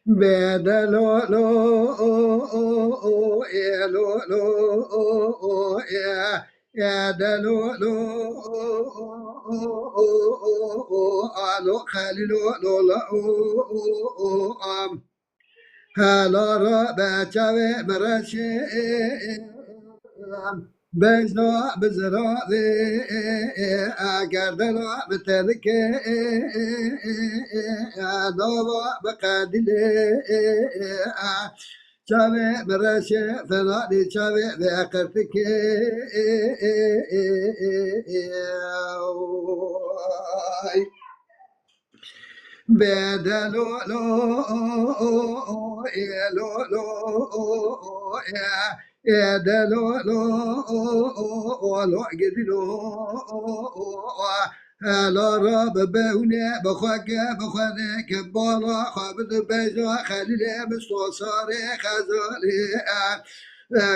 بدلو لو لو لو يا دلو لو لو خليلو لو لو هلا را بچه مرشه بجنا بزرا اگر دلا بترکه داوا بقدل چاوه مرشه فنادی چاوه بقرتکه بدلو لو لو لو يا دلو لو لو قدلو لا راب بهونه بخواك بخوانك بالا خابد بجا خليل مستوصار خزالي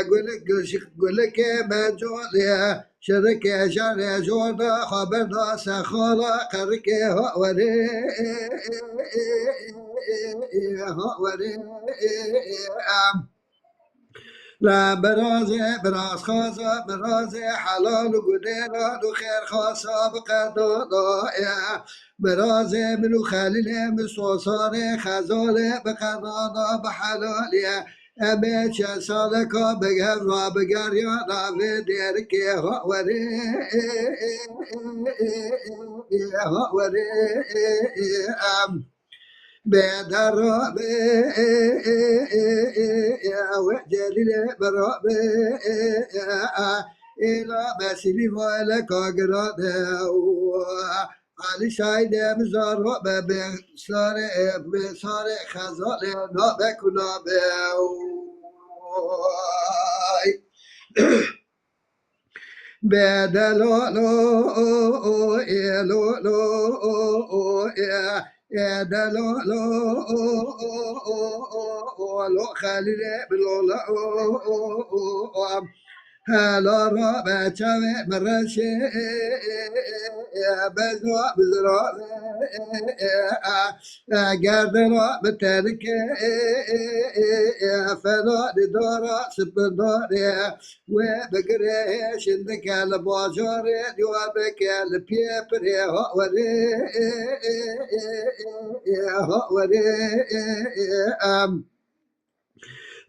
قولك قولك من جولي شرك شر جوردا خبردا سخالا قرك هوري هوري لا برازه براز خاصة برازه حلال وقديرة وخير خاصة بقدادا برازه منو خليله مستوصاره خزاله بقدادا بحلاليه اما چه سالکا بگر را بگر یا نوه دیر که هاوره هاوره بدرابه وجليل برابه إلى مسيلي ولا كاغراده علي شايد مزار بصار خزال نابكنا بدلو لو يا دلو لو خليل بلولا هلا را بچه مرشه بزنو بزرا گرد را بترک فنا دارا سپر داره و بگره شندکل بازاره دیو بکل پیپره هاوره هاوره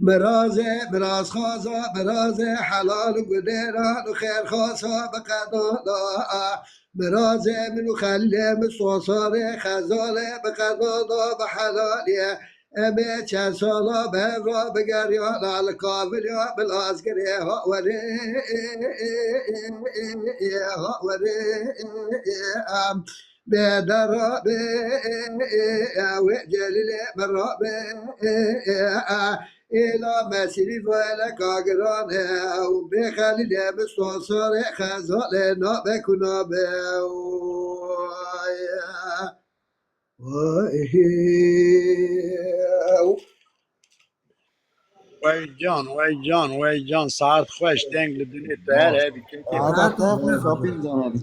براز خاصة براز حلال وقديران وخير خاصة بقضاء براز منو خلي مستوصار خزالة بقضاء بحلالية أما چند سالا بهرا بگریان على کابل یا بالازگری هاوره هاوره بدرابه وجليل برابه إلى مسيري ولا كاغران أو بخليل مستوصر خزال نابكنا وای جان ساعت خوش دنگ لدنی تو هر هبی که عادت نکنی کپیل جانبی